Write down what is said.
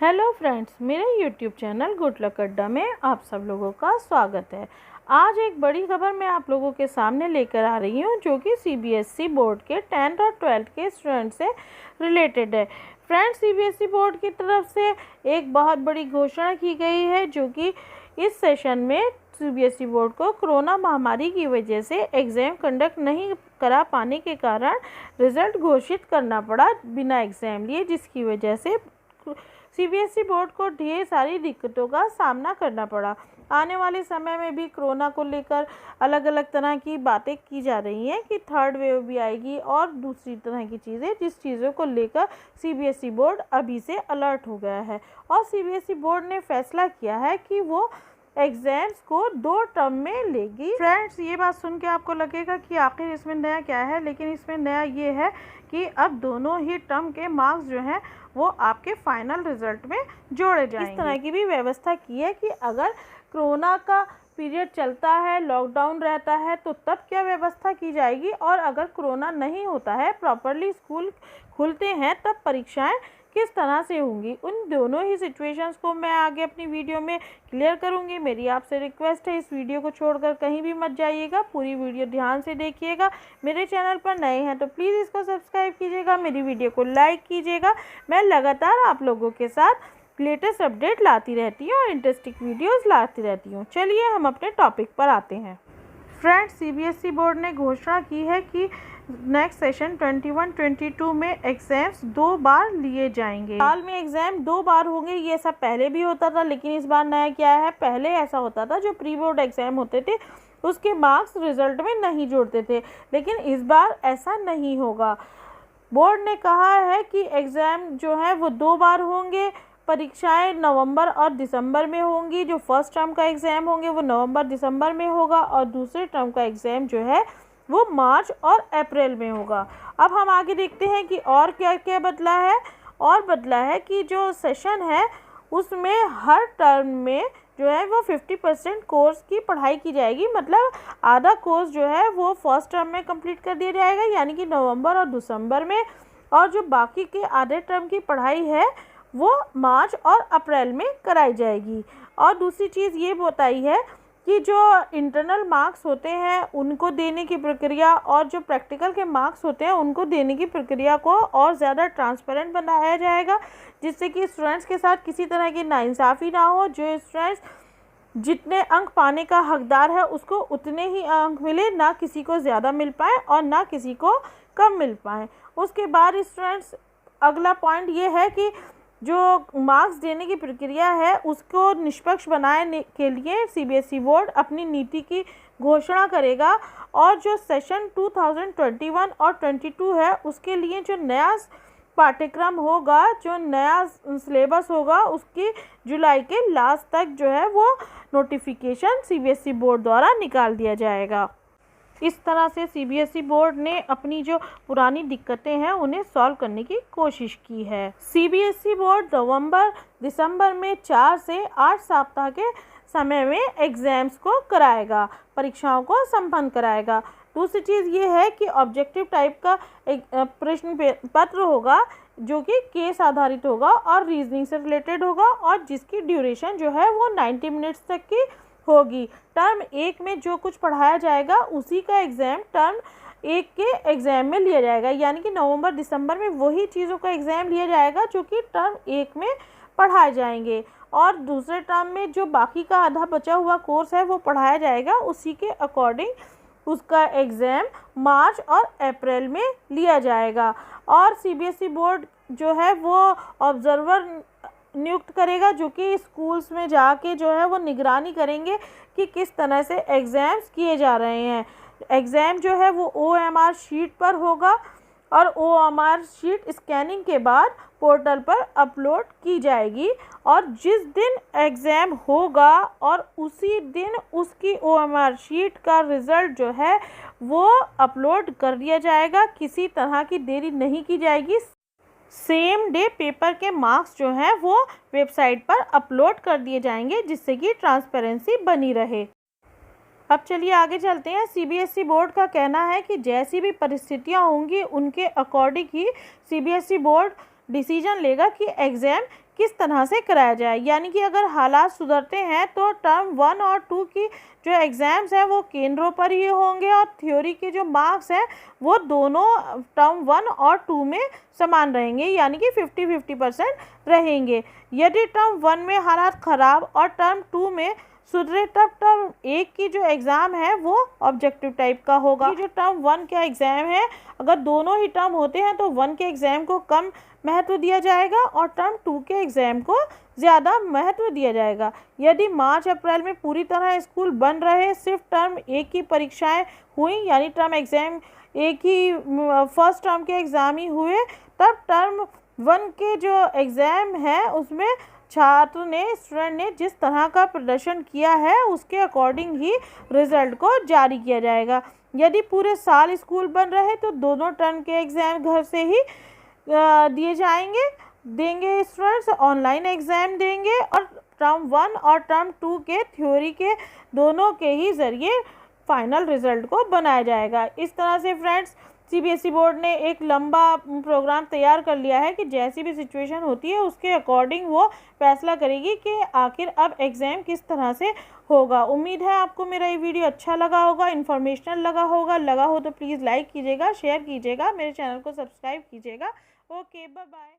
Hello friends, मेरे YouTube channel good luck अड्डा में आप सब लोगों का स्वागत है। आज एक बड़ी खबर मैं आप लोगों के सामने लेकर आ रही हूँ जो कि सीबीएसई बोर्ड के 10th और 12th के स्टूडेंट से रिलेटेड है। फ्रेंड्स, सीबीएसई बोर्ड की तरफ से एक बहुत बड़ी घोषणा की गई है जो कि इस सेशन में सीबीएसई बोर्ड को कोरोना महामारी की वजह से एग्ज़ाम कंडक्ट नहीं करा पाने के कारण रिज़ल्ट घोषित करना पड़ा बिना एग्ज़ाम लिए, जिसकी वजह से सीबीएसई बोर्ड को ढेर सारी दिक्कतों का सामना करना पड़ा। आने वाले समय में भी कोरोना को लेकर अलग अलग तरह की बातें की जा रही हैं कि थर्ड वेव भी आएगी और दूसरी तरह की चीज़ें, जिस चीज़ों को लेकर सीबीएसई बोर्ड अभी से अलर्ट हो गया है और सीबीएसई बोर्ड ने फैसला किया है कि वो एग्ज़ाम्स को 2 टर्म में लेगी। फ्रेंड्स, ये बात सुन के आपको लगेगा कि आखिर इसमें नया क्या है, लेकिन इसमें नया ये है कि अब दोनों ही टर्म के मार्क्स जो हैं वो आपके फाइनल रिज़ल्ट में जोड़े जाएंगे। इस तरह की भी व्यवस्था की है कि अगर कोरोना का पीरियड चलता है, लॉकडाउन रहता है, तो तब क्या व्यवस्था की जाएगी, और अगर कोरोना नहीं होता है, प्रॉपरली स्कूल खुलते हैं, तब परीक्षाएं किस तरह से होंगी। उन दोनों ही सिचुएशंस को मैं आगे अपनी वीडियो में क्लियर करूंगी। मेरी आपसे रिक्वेस्ट है, इस वीडियो को छोड़कर कहीं भी मत जाइएगा, पूरी वीडियो ध्यान से देखिएगा। मेरे चैनल पर नए हैं तो प्लीज़ इसको सब्सक्राइब कीजिएगा, मेरी वीडियो को लाइक कीजिएगा। मैं लगातार आप लोगों के साथ लेटेस्ट अपडेट लाती रहती हूँ और इंटरेस्टिंग वीडियोज़ लाती रहती हूँ। चलिए हम अपने टॉपिक पर आते हैं। फ्रेंड्स, सीबीएसई बोर्ड ने घोषणा की है कि नेक्स्ट सेशन 21-22 में एग्ज़ाम्स 2 बार लिए जाएंगे। साल में एग्ज़ाम 2 बार होंगे। ये सब पहले भी होता था, लेकिन इस बार नया क्या है, पहले ऐसा होता था जो प्री बोर्ड एग्ज़ाम होते थे उसके मार्क्स रिजल्ट में नहीं जोड़ते थे, लेकिन इस बार ऐसा नहीं होगा। बोर्ड ने कहा है कि एग्ज़ाम जो है वो 2 बार होंगे। परीक्षाएं नवंबर और दिसंबर में होंगी। जो फर्स्ट टर्म का एग्ज़ाम होंगे वो नवंबर दिसंबर में होगा और दूसरे टर्म का एग्ज़ाम जो है वो मार्च और अप्रैल में होगा। अब हम आगे देखते हैं कि और क्या क्या बदला है। और बदला है कि जो सेशन है उसमें हर टर्म में जो है वो 50% कोर्स की पढ़ाई की जाएगी। मतलब आधा कोर्स जो है वो फर्स्ट टर्म में कंप्लीट कर दिया जाएगा, यानी कि नवंबर और दिसंबर में, और जो बाकी के आधे टर्म की पढ़ाई है वो मार्च और अप्रैल में कराई जाएगी। और दूसरी चीज़ ये बताई है कि जो इंटरनल मार्क्स होते हैं उनको देने की प्रक्रिया और जो प्रैक्टिकल के मार्क्स होते हैं उनको देने की प्रक्रिया को और ज़्यादा ट्रांसपेरेंट बनाया जाएगा, जिससे कि स्टूडेंट्स के साथ किसी तरह की नाइंसाफ़ी ना हो। जो स्टूडेंट्स जितने अंक पाने का हकदार है उसको उतने ही अंक मिले, ना किसी को ज़्यादा मिल पाए और ना किसी को कम मिल पाए। उसके बाद स्टूडेंट्स, अगला पॉइंट ये है कि जो मार्क्स देने की प्रक्रिया है उसको निष्पक्ष बनाने के लिए सीबीएसई बोर्ड अपनी नीति की घोषणा करेगा, और जो सेशन 2021 और 22 है उसके लिए जो नया पाठ्यक्रम होगा, जो नया सिलेबस होगा, उसकी जुलाई के लास्ट तक जो है वो नोटिफिकेशन सीबीएसई बोर्ड द्वारा निकाल दिया जाएगा। इस तरह से सीबीएसई बोर्ड ने अपनी जो पुरानी दिक्कतें हैं उन्हें सॉल्व करने की कोशिश की है। सीबीएसई बोर्ड नवंबर दिसंबर में 4 से 8 सप्ताह के समय में एग्ज़ाम्स को कराएगा, परीक्षाओं को संपन्न कराएगा। दूसरी चीज़ ये है कि ऑब्जेक्टिव टाइप का एक प्रश्न पत्र होगा जो कि केस आधारित होगा और रीजनिंग से रिलेटेड होगा, और जिसकी ड्यूरेशन जो है वो 90 मिनट्स तक की होगी। टर्म 1 में जो कुछ पढ़ाया जाएगा उसी का एग्ज़ाम टर्म 1 के एग्ज़ाम में लिया जाएगा, यानी कि नवंबर दिसंबर में वही चीज़ों का एग्ज़ाम लिया जाएगा जो कि टर्म 1 में पढ़ाए जाएंगे, और दूसरे टर्म में जो बाकी का आधा बचा हुआ कोर्स है वो पढ़ाया जाएगा, उसी के अकॉर्डिंग उसका एग्ज़ाम मार्च और अप्रैल में लिया जाएगा। और सीबीएसई बोर्ड जो है वो ऑब्जर्वर नियुक्त करेगा जो कि स्कूल्स में जाके जो है वो निगरानी करेंगे कि किस तरह से एग्ज़ाम्स किए जा रहे हैं। एग्ज़ाम जो है वो OMR शीट पर होगा, और OMR शीट स्कैनिंग के बाद पोर्टल पर अपलोड की जाएगी, और जिस दिन एग्ज़ाम होगा और उसी दिन उसकी OMR शीट का रिज़ल्ट जो है वो अपलोड कर दिया जाएगा। किसी तरह की देरी नहीं की जाएगी। सेम डे पेपर के मार्क्स जो हैं वो वेबसाइट पर अपलोड कर दिए जाएंगे, जिससे कि ट्रांसपेरेंसी बनी रहे। अब चलिए आगे चलते हैं। सीबीएसई बोर्ड का कहना है कि जैसी भी परिस्थितियां होंगी उनके अकॉर्डिंग ही सीबीएसई बोर्ड डिसीजन लेगा कि एग्ज़ाम किस तरह से कराया जाए। यानी कि अगर हालात सुधरते हैं तो टर्म 1 और 2 की जो एग्ज़ाम्स हैं वो केंद्रों पर ही होंगे और थ्योरी के जो मार्क्स हैं वो दोनों टर्म 1 और 2 में समान रहेंगे, यानी कि 50-50% रहेंगे। यदि टर्म 1 में हालात ख़राब और टर्म 2 में सुधरे तब टर्म 1 की जो एग्ज़ाम है वो ऑब्जेक्टिव टाइप का होगा। जो टर्म 1 का एग्ज़ाम है, अगर दोनों ही टर्म होते हैं तो 1 के एग्ज़ाम को कम महत्व दिया जाएगा और टर्म 2 के एग्ज़ाम को ज़्यादा महत्व दिया जाएगा। यदि मार्च अप्रैल में पूरी तरह स्कूल बंद रहे, सिर्फ टर्म 1 की परीक्षाएं हुई, यानी टर्म एग्ज़ाम एक ही फर्स्ट टर्म के एग्ज़ाम ही हुए, तब टर्म 1 के जो एग्ज़ाम है उसमें स्टूडेंट ने जिस तरह का प्रदर्शन किया है उसके अकॉर्डिंग ही रिज़ल्ट को जारी किया जाएगा। यदि पूरे साल स्कूल बंद रहे तो दोनों टर्म के एग्ज़ाम घर से ही दिए देंगे स्टूडेंट्स ऑनलाइन एग्ज़ाम देंगे और टर्म 1 और टर्म 2 के थ्योरी के दोनों के ही ज़रिए फाइनल रिज़ल्ट को बनाया जाएगा। इस तरह से फ्रेंड्स सीबीएसई बोर्ड ने एक लंबा प्रोग्राम तैयार कर लिया है कि जैसी भी सिचुएशन होती है उसके अकॉर्डिंग वो फैसला करेगी कि आखिर अब एग्ज़ाम किस तरह से होगा। उम्मीद है आपको मेरा ये वीडियो अच्छा लगा होगा, इन्फॉर्मेशनल लगा हो तो प्लीज़ लाइक कीजिएगा, शेयर कीजिएगा, मेरे चैनल को सब्सक्राइब कीजिएगा। Okay, bye bye.